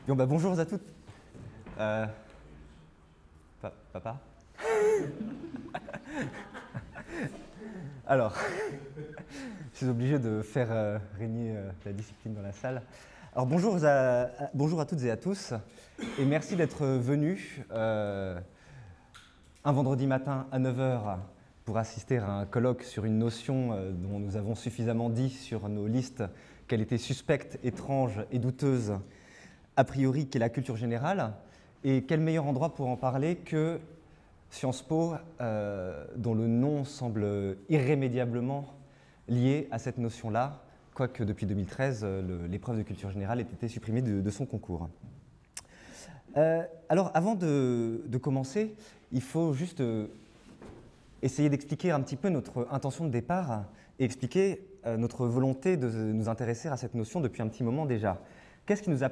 Bon, bah, bonjour à toutes. Papa. Alors, je suis obligé de faire régner la discipline dans la salle. Alors bonjour à toutes et à tous, et merci d'être venus un vendredi matin à 9 h pour assister à un colloque sur une notion dont nous avons suffisamment dit sur nos listes qu'elle était suspecte, étrange et douteuse, a priori, qu'est la culture générale. Et quel meilleur endroit pour en parler que Sciences Po, dont le nom semble irrémédiablement lié à cette notion-là, quoique depuis 2013, l'épreuve de culture générale ait été supprimée de son concours. Alors, avant de commencer, il faut juste essayer d'expliquer un petit peu notre intention de départ et expliquer notre volonté de nous intéresser à cette notion depuis un petit moment déjà. Qu'est-ce qui nous a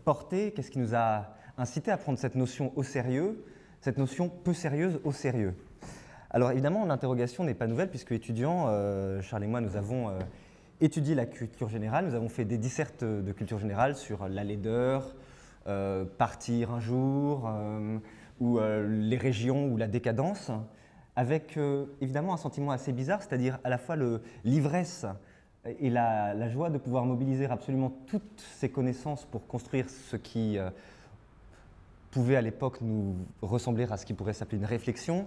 porté, qu'est-ce qui nous a incité à prendre cette notion au sérieux, cette notion peu sérieuse au sérieux? Alors évidemment, l'interrogation n'est pas nouvelle puisque étudiants, Charles et moi, nous avons étudié la culture générale, nous avons fait des dissertes de culture générale sur la laideur, partir un jour, ou les régions ou la décadence, avec évidemment un sentiment assez bizarre, c'est-à-dire à la fois l'ivresse et la joie de pouvoir mobiliser absolument toutes ces connaissances pour construire ce qui pouvait à l'époque nous ressembler à ce qui pourrait s'appeler une réflexion,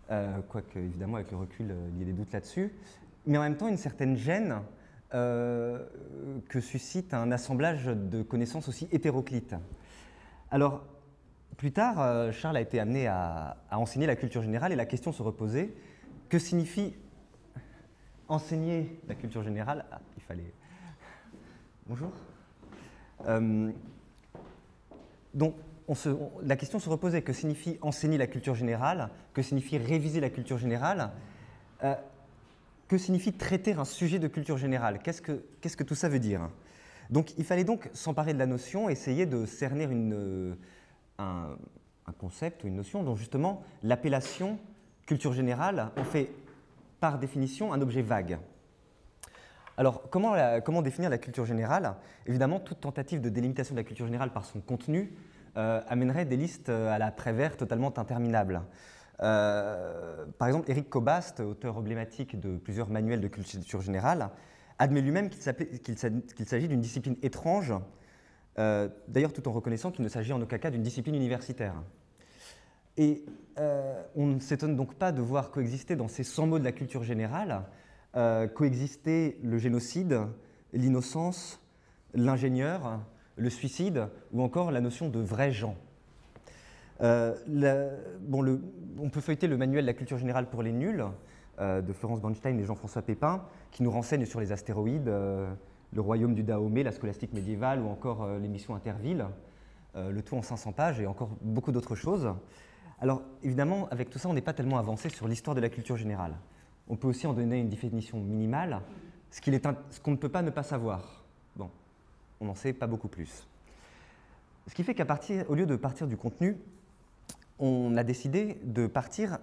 quoique évidemment avec le recul il y ait des doutes là-dessus, mais en même temps une certaine gêne que suscite un assemblage de connaissances aussi hétéroclites. Alors, plus tard, Charles a été amené à enseigner la culture générale et la question se reposait, que signifie enseigner la culture générale? Ah, il fallait... Bonjour. Donc, la question se reposait, que signifie enseigner la culture générale? Que signifie réviser la culture générale? Que signifie traiter un sujet de culture générale? Qu'est-ce que tout ça veut dire? Donc, il fallait donc s'emparer de la notion, essayer de cerner un concept ou une notion dont justement l'appellation culture générale en fait par définition un objet vague. Alors, comment définir la culture générale? Évidemment, toute tentative de délimitation de la culture générale par son contenu amènerait des listes à la Prévert totalement interminables. Par exemple, Éric Cobast, auteur emblématique de plusieurs manuels de culture générale, admet lui-même qu'il s'agit d'une discipline étrange, d'ailleurs tout en reconnaissant qu'il ne s'agit en aucun cas d'une discipline universitaire. Et on ne s'étonne donc pas de voir coexister dans ces 100 mots de la culture générale, coexister le génocide, l'innocence, l'ingénieur, le suicide ou encore la notion de vrais gens. On peut feuilleter le manuel de la culture générale pour les nuls de Florence Bernstein et Jean-François Pépin qui nous renseigne sur les astéroïdes, le royaume du Dahomey, la scolastique médiévale ou encore l'émission Interville, le tout en 500 pages et encore beaucoup d'autres choses. Alors évidemment, avec tout ça, on n'est pas tellement avancé sur l'histoire de la culture générale. On peut aussi en donner une définition minimale, ce qu'on ne peut pas ne pas savoir. Bon, on n'en sait pas beaucoup plus. Ce qui fait qu'au lieu de partir du contenu, on a décidé de partir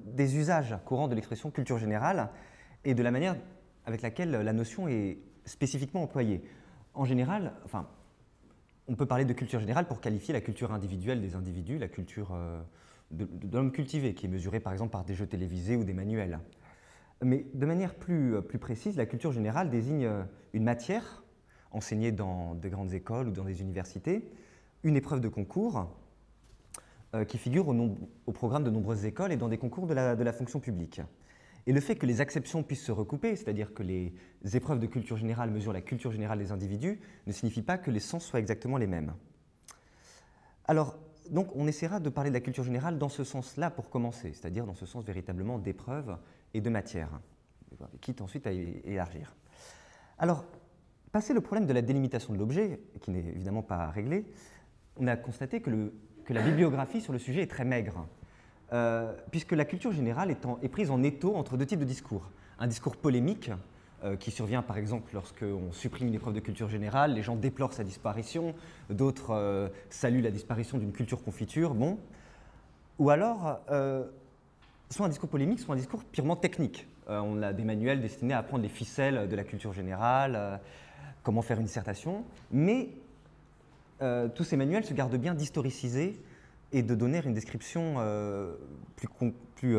des usages courants de l'expression culture générale et de la manière avec laquelle la notion est spécifiquement employée. En général, on peut parler de culture générale pour qualifier la culture individuelle des individus, la culture de l'homme cultivé, qui est mesurée par exemple par des jeux télévisés ou des manuels. Mais de manière plus précise, la culture générale désigne une matière enseignée dans des grandes écoles ou dans des universités, une épreuve de concours qui figure au programme de nombreuses écoles et dans des concours de la fonction publique. Et le fait que les acceptions puissent se recouper, c'est-à-dire que les épreuves de culture générale mesurent la culture générale des individus, ne signifie pas que les sens soient exactement les mêmes. Alors, donc, on essaiera de parler de la culture générale dans ce sens-là pour commencer, c'est-à-dire dans ce sens véritablement d'épreuve et de matière, quitte ensuite à élargir. Alors, passé le problème de la délimitation de l'objet, qui n'est évidemment pas réglé, on a constaté que la bibliographie sur le sujet est très maigre, puisque la culture générale est prise en étau entre deux types de discours. Un discours polémique, qui survient par exemple lorsqu'on supprime une épreuve de culture générale, les gens déplorent sa disparition, d'autres saluent la disparition d'une culture confiture, bon. Ou alors, soit un discours polémique, soit un discours purement technique. On a des manuels destinés à apprendre les ficelles de la culture générale, comment faire une dissertation, mais tous ces manuels se gardent bien d'historiciser et de donner une description plus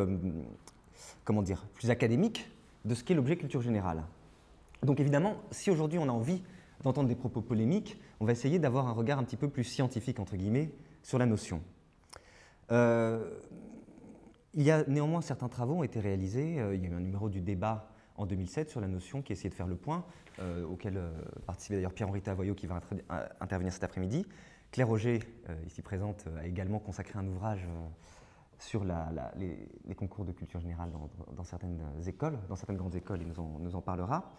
académique de ce qu'est l'objet culture générale. Donc évidemment, si aujourd'hui on a envie d'entendre des propos polémiques, on va essayer d'avoir un regard un petit peu plus scientifique, entre guillemets, sur la notion. Il y a néanmoins certains travaux ont été réalisés. Il y a eu un numéro du débat en 2007 sur la notion qui essayait de faire le point, auquel participait d'ailleurs Pierre-Henri Tavoyot qui va intervenir cet après-midi. Claire Auger, ici présente, a également consacré un ouvrage sur les concours de culture générale dans certaines écoles, dans certaines grandes écoles, il nous en parlera.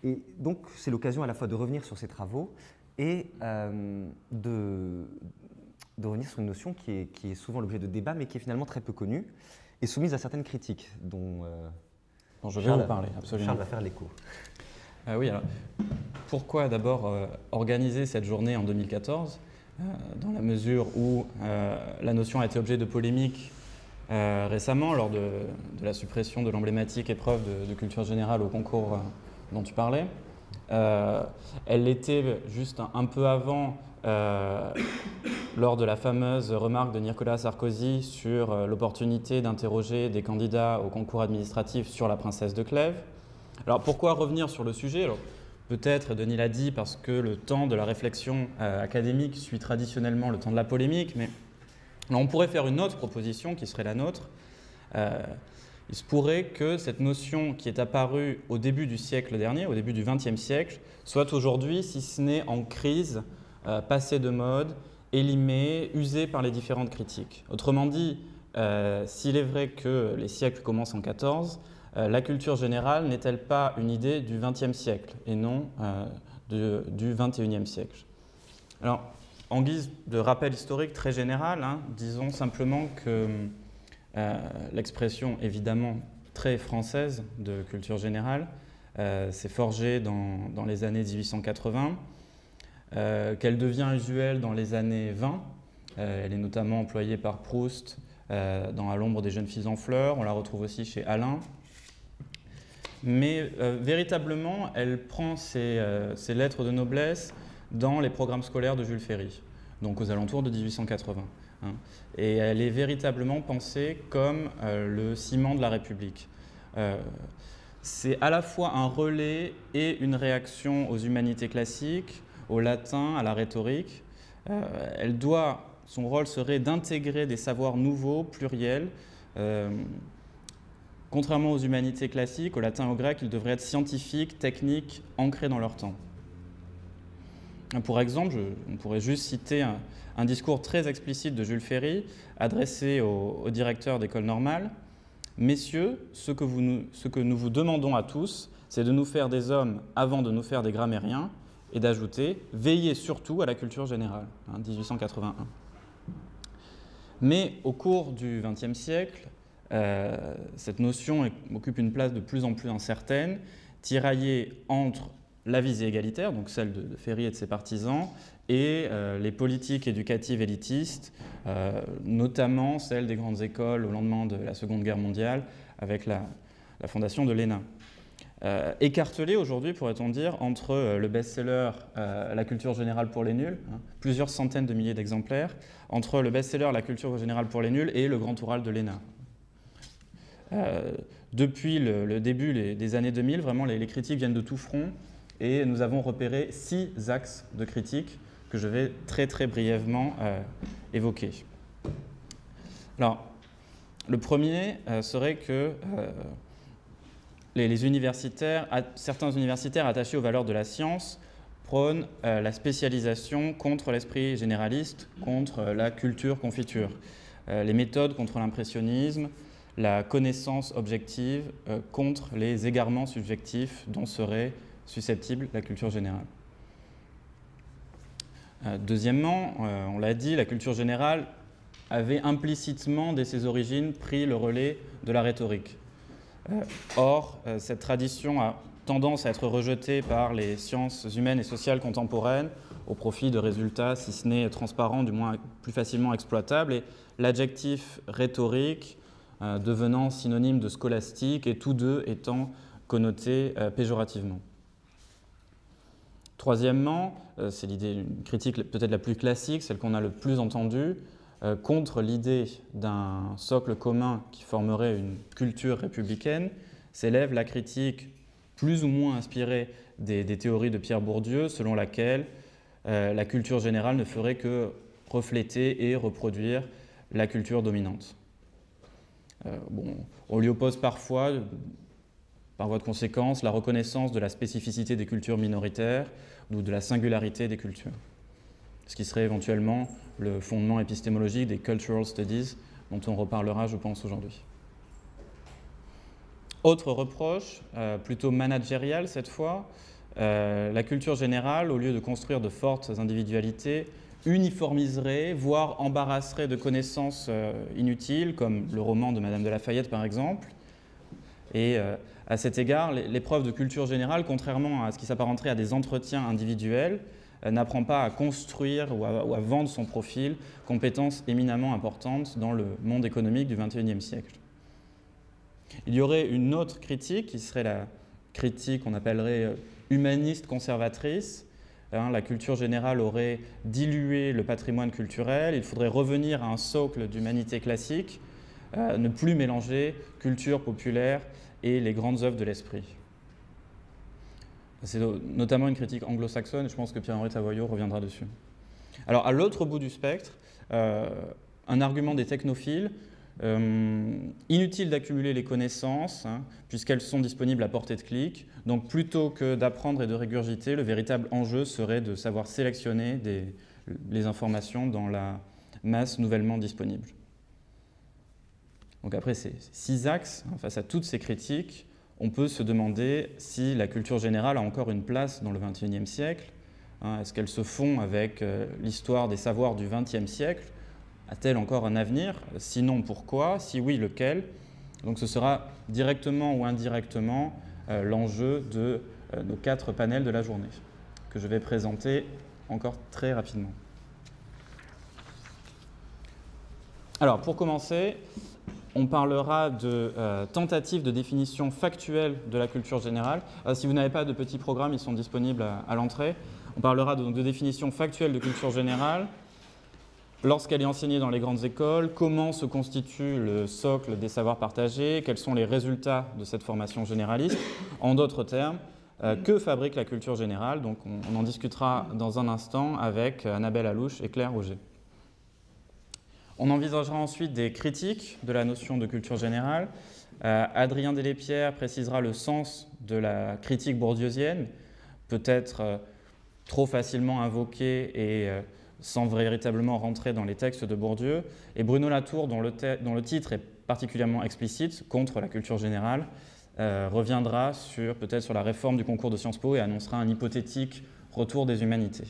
Et donc c'est l'occasion à la fois de revenir sur ces travaux et de revenir sur une notion qui est souvent l'objet de débats, mais qui est finalement très peu connue et soumise à certaines critiques dont je vais vous parler, absolument. Charles va faire l'écho. Oui, alors, pourquoi d'abord organiser cette journée en 2014 dans la mesure où la notion a été objet de polémiques récemment lors de la suppression de l'emblématique épreuve de culture générale au concours dont tu parlais. Elle l'était juste un peu avant lors de la fameuse remarque de Nicolas Sarkozy sur l'opportunité d'interroger des candidats au concours administratif sur la princesse de Clèves. Alors pourquoi revenir sur le sujet? Alors, peut-être, Denis l'a dit, parce que le temps de la réflexion académique suit traditionnellement le temps de la polémique, mais on pourrait faire une autre proposition qui serait la nôtre. Il se pourrait que cette notion qui est apparue au début du siècle dernier, au début du XXe siècle, soit aujourd'hui, si ce n'est en crise, passée de mode, élimée, usée par les différentes critiques. Autrement dit, s'il est vrai que les siècles commencent en 14, la culture générale n'est-elle pas une idée du XXe siècle et non du XXIe siècle? Alors, en guise de rappel historique très général, disons simplement que l'expression évidemment très française de culture générale s'est forgée dans les années 1880, qu'elle devient usuelle dans les années 20. Elle est notamment employée par Proust dans À l'ombre des jeunes filles en fleurs, on la retrouve aussi chez Alain. Mais véritablement, elle prend ses lettres de noblesse dans les programmes scolaires de Jules Ferry, donc aux alentours de 1880. Et elle est véritablement pensée comme le ciment de la République. C'est à la fois un relais et une réaction aux humanités classiques, au latin, à la rhétorique. Son rôle serait d'intégrer des savoirs nouveaux, pluriels. Contrairement aux humanités classiques, au latin et au grec, ils devraient être scientifiques, techniques, ancrés dans leur temps. Pour exemple, on pourrait juste citer un discours très explicite de Jules Ferry adressé au directeur d'école normale. « Messieurs, ce que nous vous demandons à tous, c'est de nous faire des hommes avant de nous faire des grammairiens, et d'ajouter « Veillez surtout à la culture générale », 1881. Mais au cours du XXe siècle, cette notion occupe une place de plus en plus incertaine, tiraillée entre la visée égalitaire, donc celle de Ferry et de ses partisans, et les politiques éducatives élitistes, notamment celles des grandes écoles au lendemain de la Seconde Guerre mondiale, avec la fondation de l'ENA. Écartelée aujourd'hui, pourrait-on dire, entre le best-seller La culture générale pour les nuls, plusieurs centaines de milliers d'exemplaires, entre le best-seller La culture générale pour les nuls et le grand oral de l'ENA. Depuis le début des années 2000, vraiment les critiques viennent de tout front et nous avons repéré 6 axes de critique que je vais très très brièvement évoquer. Alors, le premier serait que certains universitaires attachés aux valeurs de la science prônent la spécialisation contre l'esprit généraliste, contre la culture confiture, les méthodes contre l'impressionnisme, la connaissance objective contre les égarements subjectifs dont serait susceptible la culture générale. Deuxièmement, on l'a dit, la culture générale avait implicitement, dès ses origines, pris le relais de la rhétorique. Or, cette tradition a tendance à être rejetée par les sciences humaines et sociales contemporaines au profit de résultats, si ce n'est transparents, du moins plus facilement exploitables, et l'adjectif rhétorique devenant synonyme de scolastique et tous deux étant connotés péjorativement. Troisièmement, c'est l'idée, une critique peut-être la plus classique, celle qu'on a le plus entendue, contre l'idée d'un socle commun qui formerait une culture républicaine, s'élève la critique plus ou moins inspirée des théories de Pierre Bourdieu, selon laquelle la culture générale ne ferait que refléter et reproduire la culture dominante. On lui oppose parfois, par voie de conséquence, la reconnaissance de la spécificité des cultures minoritaires ou de la singularité des cultures, ce qui serait éventuellement le fondement épistémologique des cultural studies, dont on reparlera, je pense, aujourd'hui. Autre reproche, plutôt managérial cette fois, la culture générale, au lieu de construire de fortes individualités, uniformiserait, voire embarrasserait de connaissances inutiles, comme le roman de Madame de Lafayette par exemple. Et à cet égard, l'épreuve de culture générale, contrairement à ce qui s'apparenterait à des entretiens individuels, n'apprend pas à construire ou à vendre son profil, compétence éminemment importante dans le monde économique du XXIe siècle. Il y aurait une autre critique, qui serait la critique qu'on appellerait humaniste conservatrice. La culture générale aurait dilué le patrimoine culturel, il faudrait revenir à un socle d'humanité classique, ne plus mélanger culture populaire et les grandes œuvres de l'esprit. C'est notamment une critique anglo-saxonne, et je pense que Pierre-Henri Tavoyot reviendra dessus. Alors, à l'autre bout du spectre, un argument des technophiles, inutile d'accumuler les connaissances, puisqu'elles sont disponibles à portée de clic. Donc, plutôt que d'apprendre et de régurgiter, le véritable enjeu serait de savoir sélectionner les informations dans la masse nouvellement disponible. Donc après ces 6 axes, face à toutes ces critiques, on peut se demander si la culture générale a encore une place dans le XXIe siècle. Est-ce qu'elle se fond avec l'histoire des savoirs du XXe siècle? A-t-elle encore un avenir? Sinon, pourquoi? Si oui, lequel? Donc ce sera directement ou indirectement l'enjeu de nos 4 panels de la journée, que je vais présenter encore très rapidement. Alors, pour commencer, on parlera de tentatives de définition factuelle de la culture générale. Si vous n'avez pas de petits programmes, ils sont disponibles à l'entrée. On parlera de définition factuelle de culture générale, lorsqu'elle est enseignée dans les grandes écoles, comment se constitue le socle des savoirs partagés, quels sont les résultats de cette formation généraliste. En d'autres termes, que fabrique la culture générale? Donc on en discutera dans un instant avec Annabelle Allouche et Claire Auger. On envisagera ensuite des critiques de la notion de culture générale. Adrien Delépierre précisera le sens de la critique bourdieusienne, peut-être trop facilement invoquée et sans véritablement rentrer dans les textes de Bourdieu. Et Bruno Latour, dont le titre est particulièrement explicite, contre la culture générale, reviendra peut-être sur la réforme du concours de Sciences Po et annoncera un hypothétique retour des humanités.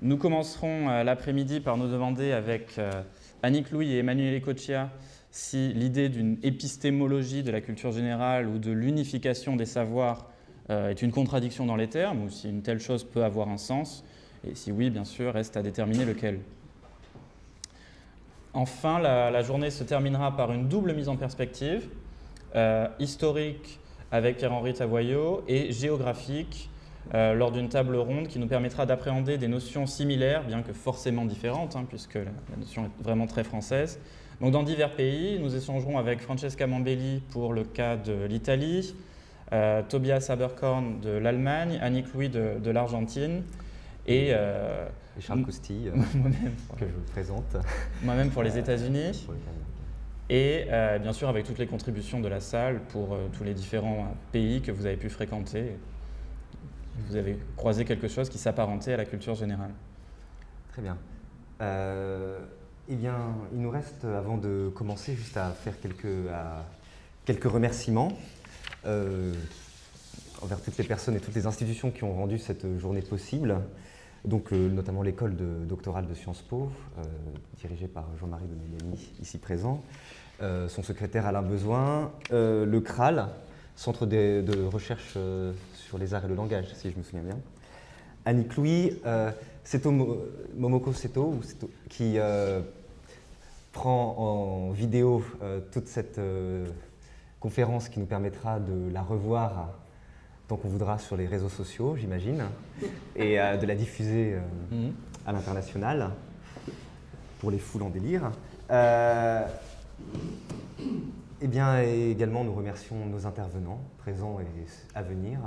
Nous commencerons l'après-midi par nous demander avec Annick Louis et Emmanuel Ecochia si l'idée d'une épistémologie de la culture générale ou de l'unification des savoirs est une contradiction dans les termes ou si une telle chose peut avoir un sens, et si oui, bien sûr, reste à déterminer lequel. Enfin, la journée se terminera par une double mise en perspective, historique avec Pierre-Henri Tavoyot et géographique, lors d'une table ronde qui nous permettra d'appréhender des notions similaires, bien que forcément différentes, puisque la notion est vraiment très française. Donc, dans divers pays, nous échangerons avec Francesca Mambelli pour le cas de l'Italie, Tobias Aberkorn de l'Allemagne, Annick Louis de l'Argentine et Charles Cousty, que je vous présente. Moi-même pour les États-Unis. Et bien sûr avec toutes les contributions de la salle pour tous les différents pays que vous avez pu fréquenter. Vous avez croisé quelque chose qui s'apparentait à la culture générale. Très bien. Eh bien, il nous reste, avant de commencer, juste à faire quelques remerciements envers toutes les personnes et toutes les institutions qui ont rendu cette journée possible. Donc, notamment l'école doctorale de Sciences Po, dirigée par Jean-Marie Doneliani, ici présent, son secrétaire Alain Besoin, le CRAL, Centre de recherche sur les arts et le langage, si je me souviens bien. Annick Louis, Momoko Seto, qui prend en vidéo toute cette conférence qui nous permettra de la revoir tant qu'on voudra sur les réseaux sociaux, j'imagine, et de la diffuser à l'international pour les foules en délire. Et bien également, nous remercions nos intervenants présents et à venir.